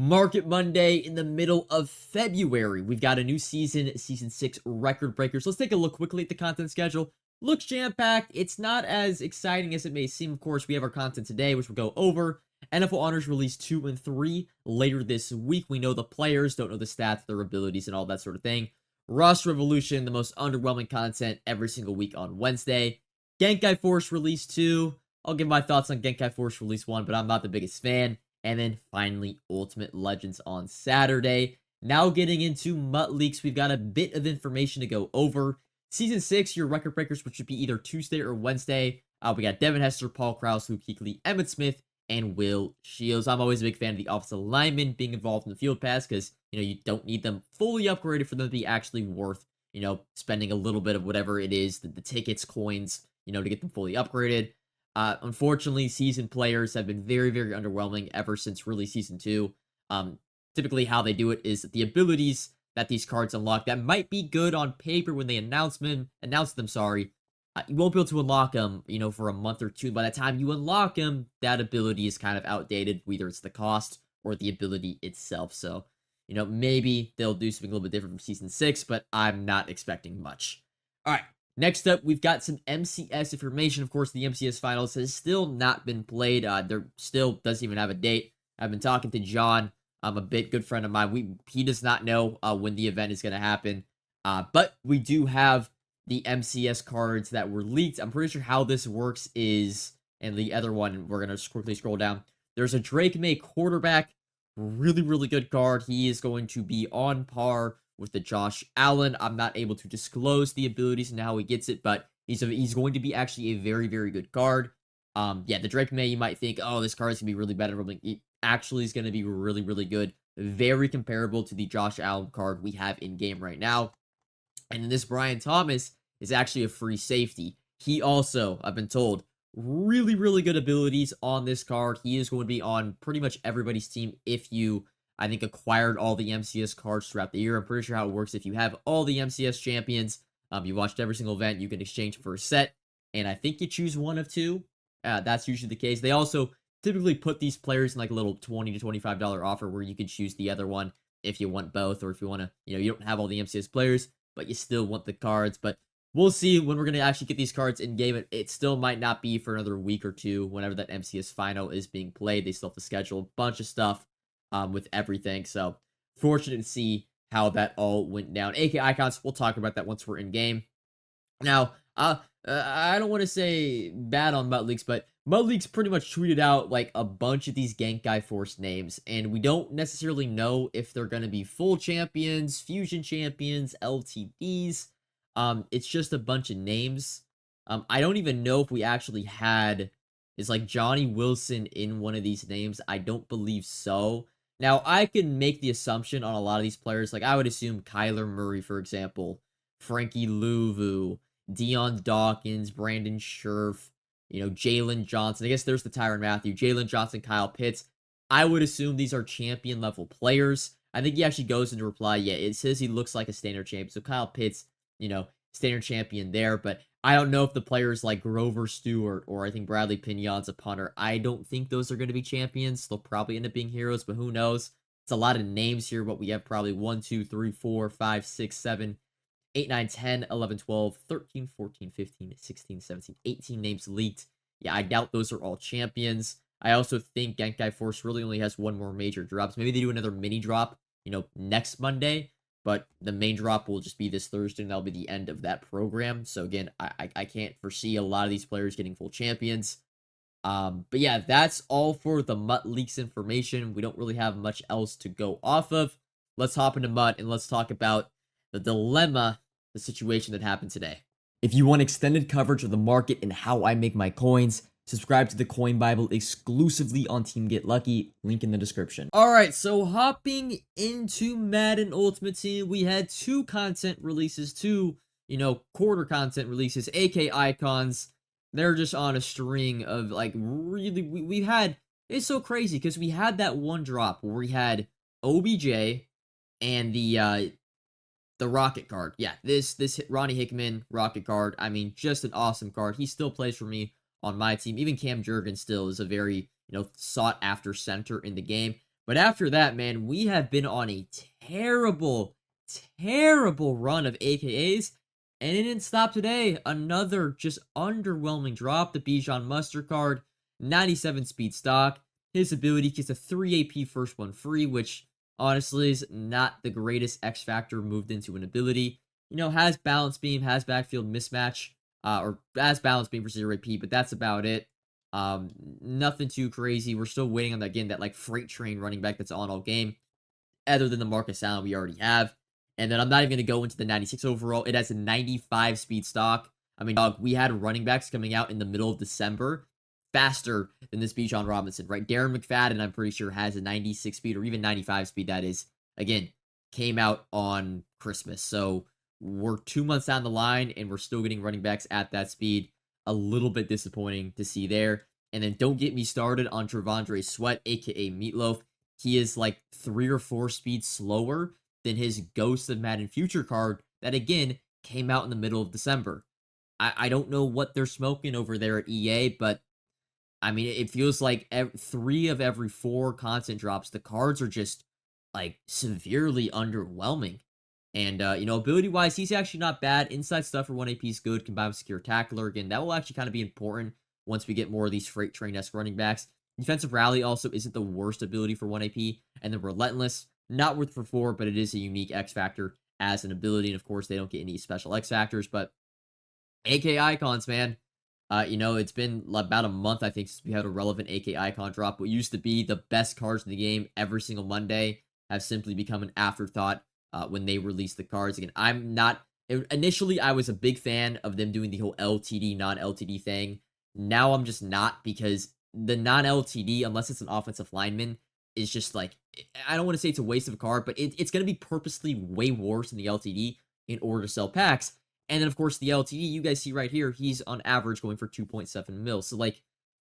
Market Monday in the middle of February. We've got a new season, Season 6 record breakers. Let's take a look quickly at the content schedule. Looks jam-packed. It's not as exciting as it may seem. Of course, we have our content today, which we'll go over. NFL Honors Release 2 and 3 later this week. We know the players, don't know the stats, their abilities, and all that sort of thing. Roster Revolution, the most underwhelming content every single week on Wednesday. Genki Force Release 2. I'll give my thoughts on Genki Force Release 1, but I'm not the biggest fan. And then finally, Ultimate Legends on Saturday. Now getting into MUT Leaks, we've got a bit of information to go over. Season 6, your record breakers, which should be either Tuesday or Wednesday. We got Devin Hester, Paul Krause, Luke Kuechly, Emmitt Smith, and Will Shields. I'm always a big fan of the offensive linemen being involved in the field pass because, you don't need them fully upgraded for them to be actually worth, spending a little bit of whatever it is, the tickets, coins, to get them fully upgraded. Unfortunately, seasoned players have been very, very underwhelming ever since really Season 2. Typically how they do it is the abilities that these cards unlock that might be good on paper when they announce them, you won't be able to unlock them, for a month or two. By the time you unlock them, that ability is kind of outdated, whether it's the cost or the ability itself. So, maybe they'll do something a little bit different from Season 6, but I'm not expecting much. All right. Next up, we've got some MCS information. Of course, the MCS Finals has still not been played. There still doesn't even have a date. I've been talking to John, a good friend of mine. He does not know when the event is going to happen. But we do have the MCS cards that were leaked. I'm pretty sure how this works is, and the other one, we're going to quickly scroll down. There's a Drake May quarterback. Really, really good card. He is going to be on par with the Josh Allen. I'm not able to disclose the abilities and how he gets it, but he's going to be actually a very, very good card. The Drake May, you might think, oh, this card is going to be really better. It actually is going to be really, really good. Very comparable to the Josh Allen card we have in-game right now. And then this Brian Thomas is actually a free safety. He also, I've been told, really, really good abilities on this card. He is going to be on pretty much everybody's team if you acquired all the MCS cards throughout the year. I'm pretty sure how it works. If you have all the MCS champions, you watched every single event, you can exchange for a set, and I think you choose one of two. That's usually the case. They also typically put these players in like a little $20 to $25 offer where you can choose the other one if you want both, or if you want to, you don't have all the MCS players, but you still want the cards. But we'll see when we're going to actually get these cards in game. It still might not be for another week or two whenever that MCS final is being played. They still have to schedule a bunch of stuff with everything. So fortunate to see how that all went down. AK icons, we'll talk about that once we're in game. Now, I don't want to say bad on MUT Leaks, but MUT Leaks pretty much tweeted out like a bunch of these Genki Force names, and we don't necessarily know if they're going to be full champions, fusion champions, LTDs. It's just a bunch of names. I don't even know if we actually had, is like Johnny Wilson in one of these names. I don't believe so. Now, I can make the assumption on a lot of these players, like I would assume Kyler Murray, for example, Frankie Louvu, Dion Dawkins, Brandon Scherf, Jalen Johnson. I guess there's the Tyrann Mathieu, Jalen Johnson, Kyle Pitts. I would assume these are champion level players. I think he actually goes into reply, yeah, it says he looks like a standard champion. So Kyle Pitts, standard champion there, but I don't know if the players like Grover Stewart or I think Bradley Pignon's a punter. I don't think those are going to be champions. They'll probably end up being heroes, but who knows? It's a lot of names here, but we have probably 1, 2, 3, 4, 5, 6, 7, 8, 9, 10, 11, 12, 13, 14, 15, 16, 17, 18 names leaked. Yeah, I doubt those are all champions. I also think Genki Force really only has one more major drop. So maybe they do another mini drop, next Monday. But the main drop will just be this Thursday, and that'll be the end of that program. So again, I can't foresee a lot of these players getting full champions. But yeah, that's all for the MUT Leaks information. We don't really have much else to go off of. Let's hop into MUT and let's talk about the dilemma, the situation that happened today. If you want extended coverage of the market and how I make my coins, subscribe to the Coin Bible exclusively on Team Get Lucky, link in the description. Alright, so hopping into Madden Ultimate Team, we had two content releases, two, quarter content releases, AK icons. They're just on a string of, like, really, we've had, it's so crazy, because we had that one drop where we had OBJ and the Rocket card. Yeah, this Ronnie Hickman Rocket card, I mean, just an awesome card. He still plays for me on my team. Even Cam Jurgens still is a very, sought-after center in the game. But after that, man, we have been on a terrible, terrible run of AKAs, and it didn't stop today. Another just underwhelming drop. The Bijan Mustard card, 97 speed stock. His ability gets a 3 AP first one free, which honestly is not the greatest X Factor moved into an ability. Has balance beam, has backfield mismatch, or has balance beam for 0 AP, but that's about it. Nothing too crazy. We're still waiting on that like freight train running back that's on all game, other than the Marcus Allen we already have. And then I'm not even going to go into the 96 overall. It has a 95 speed stock. I mean, dog, we had running backs coming out in the middle of December faster than this Bijan Robinson, right? Darren McFadden, I'm pretty sure, has a 96 speed or even 95 speed. That is, again, came out on Christmas. So we're 2 months down the line and we're still getting running backs at that speed. A little bit disappointing to see there. And then don't get me started on Trevondre Sweat, aka Meatloaf. He is like 3 or 4 speeds slower than his Ghost of Madden Future card that, again, came out in the middle of December. I don't know what they're smoking over there at EA, but I mean, it feels like 3 of every 4 content drops, the cards are just like severely underwhelming. And, ability-wise, he's actually not bad. Inside stuff for 1 AP is good. Combined with Secure Tackler. Again, that will actually kind of be important once we get more of these Freight Train-esque running backs. Defensive Rally also isn't the worst ability for 1 AP. And then Relentless, not worth for 4, but it is a unique X Factor as an ability. And, of course, they don't get any special X Factors. But AK Icons, man. It's been about a month, I think, since we had a relevant AK Icon drop. What used to be the best cards in the game every single Monday have simply become an afterthought when they release the cards. Again, initially, I was a big fan of them doing the whole LTD, non-LTD thing. Now I'm just not, because the non-LTD, unless it's an offensive lineman, is just like, I don't want to say it's a waste of a card, but it's going to be purposely way worse than the LTD in order to sell packs. And then, of course, the LTD, you guys see right here, he's on average going for 2.7 mil. So, like,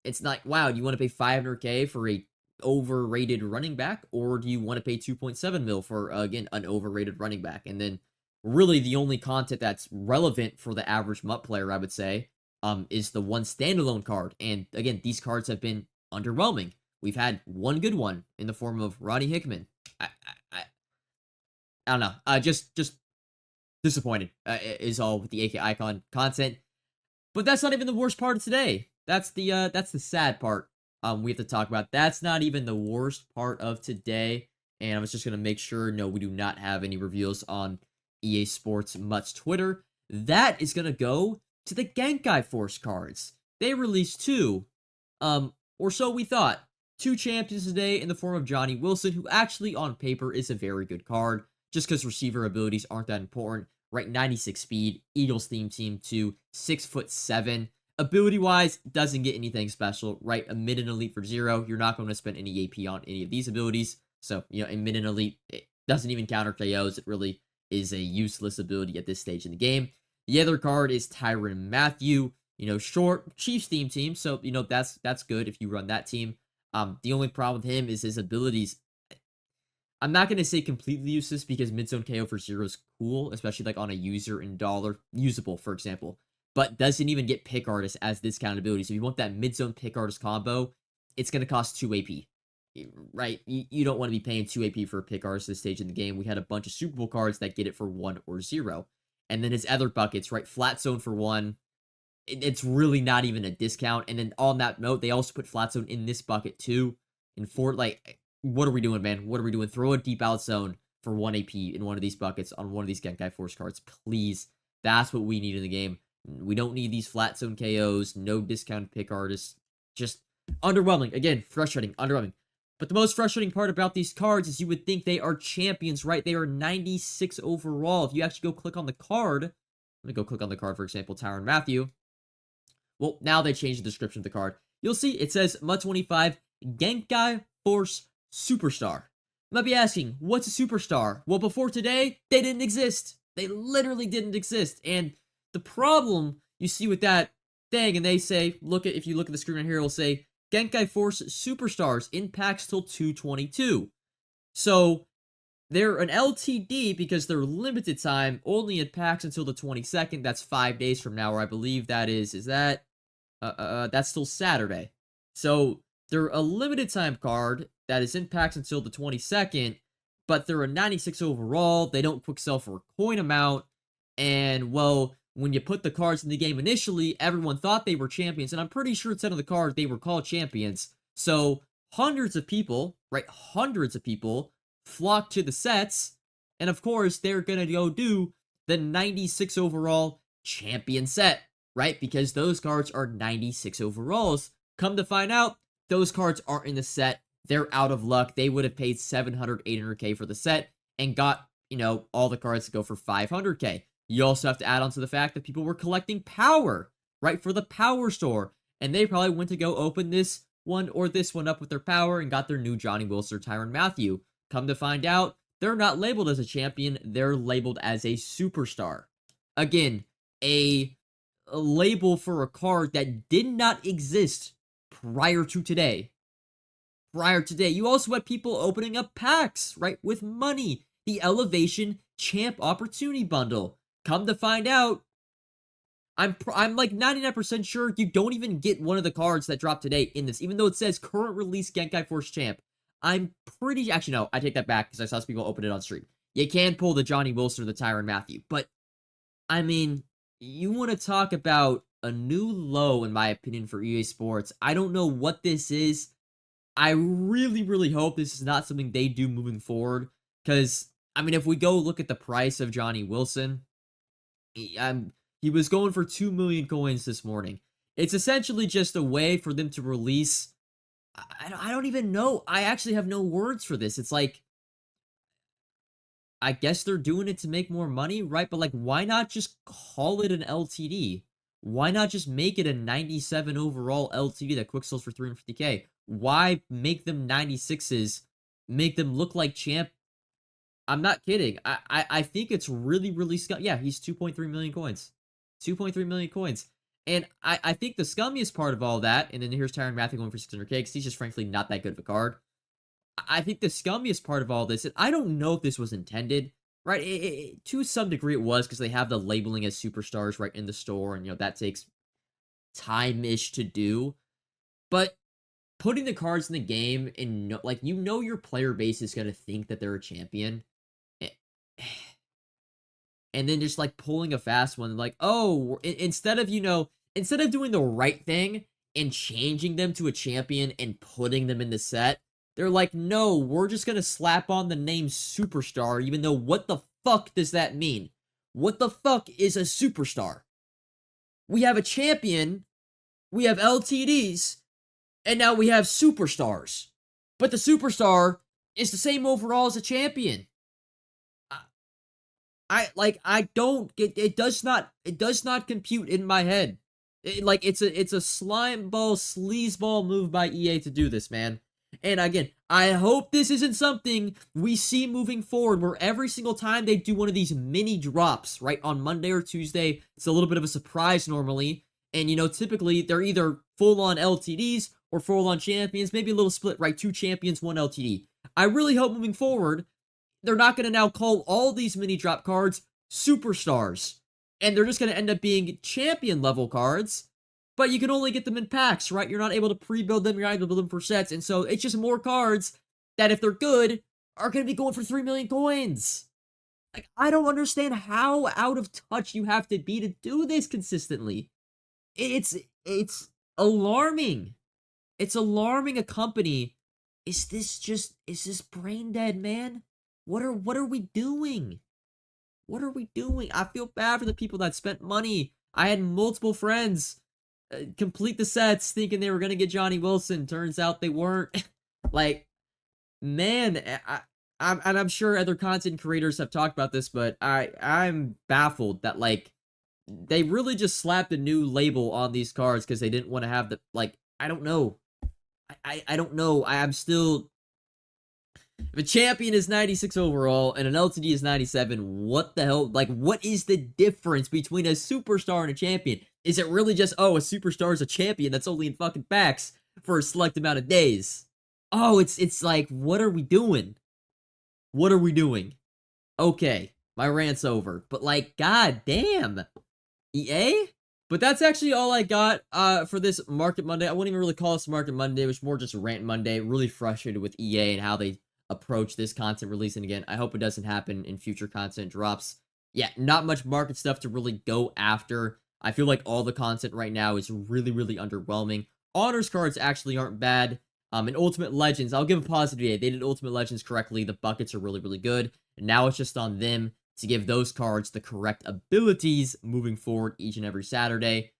it's not, wow, do you want to pay 500K for a overrated running back, or do you want to pay 2.7 mil for, again, an overrated running back? And then, really, the only content that's relevant for the average MUT player, I would say, is the one standalone card. And, again, these cards have been underwhelming. We've had one good one in the form of Roddy Hickman. I don't know. Just disappointed is all with the AK Icon content. But that's not even the worst part of today. That's the sad part we have to talk about. That's not even the worst part of today. And I was just going to make sure, no, we do not have any reveals on EA Sports MUT's Twitter. That is going to go to the Genki Force cards. They released 2, or so we thought. 2 champions today in the form of Johnny Wilson, who actually on paper is a very good card, just because receiver abilities aren't that important. Right, 96 speed, Eagles theme team to 6'7". Ability-wise, doesn't get anything special, right? A mid and elite for 0. You're not going to spend any AP on any of these abilities. So, a mid and elite, it doesn't even counter KOs. It really is a useless ability at this stage in the game. The other card is Tyrann Mathieu, short Chiefs theme team. So, that's good if you run that team. The only problem with him is his abilities. I'm not going to say completely useless, because mid-zone KO for 0 is cool, especially like on a user in dollar, usable, for example, but doesn't even get pick artist as discount ability. So if you want that mid-zone pick artist combo, it's going to cost 2 AP, right? You don't want to be paying 2 AP for a pick artist this stage in the game. We had a bunch of Super Bowl cards that get it for 1 or 0. And then his other buckets, right? Flat zone for 1. It's really not even a discount. And then on that note, they also put flat zone in this bucket too. And for like, what are we doing, man? What are we doing? Throw a deep out zone for 1 AP in one of these buckets on one of these Genki Force cards, please. That's what we need in the game. We don't need these flat zone KOs, no discount pick artists. Just underwhelming. Again, frustrating, underwhelming. But the most frustrating part about these cards is you would think they are champions, right? They are 96 overall. If you actually go click on the card, I'm going to go click on the card, for example, Tyrann Mathieu. Well, now they changed the description of the card. You'll see it says MUT 25 Genki Force Superstar. You might be asking, what's a superstar? Well, before today, they didn't exist. They literally didn't exist. And the problem you see with that thing, and they say, if you look at the screen right here, it'll say Genki Force Superstars in packs till 222. So they're an LTD because they're limited time, only in packs until the 22nd. That's 5 days from now, or I believe that is that? That's still Saturday. So they're a limited time card. that is in packs until the 22nd, but they're a 96 overall. They don't quick sell for a coin amount. And, well, when you put the cards in the game initially, everyone thought they were champions. And I'm pretty sure it said on the card they were called champions. So hundreds of people, right? Hundreds of people flock to the sets. And of course, they're going to go do the 96 overall champion set, right? Because those cards are 96 overalls. Come to find out, those cards aren't in the set. They're out of luck. They would have paid 700, 800k for the set and got, all the cards to go for 500k. You also have to add on to the fact that people were collecting power, right, for the power store. And they probably went to go open this one or this one up with their power and got their new Johnny Wilson or Tyrann Mathieu. Come to find out, they're not labeled as a champion. They're labeled as a superstar. Again, a label for a card that did not exist prior to today. You also had people opening up packs, right, with money. The Elevation Champ Opportunity Bundle. Come to find out, I'm like 99% sure you don't even get one of the cards that dropped today in this, even though it says current release Genki Force Champ. I'm pretty, actually no, I take that back because I saw some people open it on stream. You can pull the Johnny Wilson or the Tyrann Mathieu, but I mean, you want to talk about a new low, in my opinion, for EA Sports. I don't know what this is. I really, really hope this is not something they do moving forward, because, I mean, if we go look at the price of Johnny Wilson, he was going for 2 million coins this morning. It's essentially just a way for them to release, I don't even know. I actually have no words for this. It's like, I guess they're doing it to make more money, right? But like, why not just call it an LTD? Why not just make it a 97 overall LTD that quick sells for 350k? Why make them 96s, make them look like champ? I'm not kidding. I think it's really, really scum. Yeah, he's 2.3 million coins. 2.3 million coins. And I think the scummiest part of all that, and then here's Tyrann Mathieu going for 600k, because he's just frankly not that good of a card. I think the scummiest part of all this, and I don't know if this was intended, right? To some degree it was, because they have the labeling as superstars right in the store, and that takes time-ish to do. But putting the cards in the game, and like, your player base is going to think that they're a champion. And then just like pulling a fast one, like, oh, instead of doing the right thing and changing them to a champion and putting them in the set, they're like, no, we're just gonna slap on the name superstar, even though what the fuck does that mean? What the fuck is a superstar? We have a champion, we have LTDs, and now we have superstars. But the superstar is the same overall as a champion. I don't get it. Does not compute in my head. It's a slime ball, sleazeball move by EA to do this, man. And again, I hope this isn't something we see moving forward, where every single time they do one of these mini drops, right, on Monday or Tuesday, it's a little bit of a surprise normally. And typically they're either full-on LTDs or full-on champions, maybe a little split, right? 2 champions, 1 LTD. I really hope moving forward, they're not going to now call all these mini drop cards superstars. And they're just going to end up being champion level cards. But you can only get them in packs, right? You're not able to pre-build them. You're not able to build them for sets. And so it's just more cards that, if they're good, are going to be going for 3 million coins. Like, I don't understand how out of touch you have to be to do this consistently. It's alarming. It's alarming a company. Is this brain dead, man? What are we doing? What are we doing? I feel bad for the people that spent money. I had multiple friends complete the sets thinking they were going to get Johnny Wilson. Turns out they weren't. Like, man, I'm sure other content creators have talked about this, but I'm baffled that, like, they really just slapped a new label on these cards because they didn't want to have the, like, I don't know. I don't know. I'm still... If a champion is 96 overall and an LTD is 97, what the hell? Like, what is the difference between a superstar and a champion? Is it really just, oh, a superstar is a champion that's only in fucking packs for a select amount of days? Oh, it's like, what are we doing? What are we doing? Okay, my rant's over. But, like, god damn. EA? But that's actually all I got for this Market Monday. I wouldn't even really call this Market Monday. It was more just Rant Monday. Really frustrated with EA and how they approach this content release. And again, I hope it doesn't happen in future content drops. Yeah, not much market stuff to really go after. I feel like all the content right now is really, really underwhelming. Honors cards actually aren't bad. And Ultimate Legends, I'll give a positive EA. They did Ultimate Legends correctly. The buckets are really, really good. And now it's just on them to give those cards the correct abilities moving forward each and every Saturday.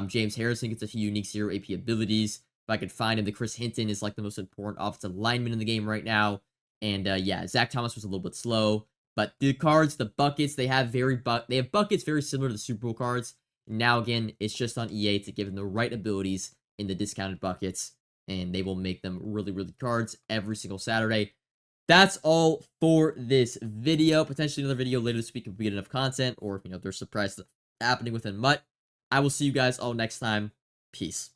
James Harrison gets a few unique 0 AP abilities. If I could find him, the Chris Hinton is like the most important offensive lineman in the game right now. And yeah, Zach Thomas was a little bit slow. But the cards, the buckets, they have buckets very similar to the Super Bowl cards. Now again, it's just on EA to give them the right abilities in the discounted buckets, and they will make them really, really cards every single Saturday. That's all for this video. Potentially another video later this week if we get enough content, or if there's surprises happening within MUT. I will see you guys all next time. Peace.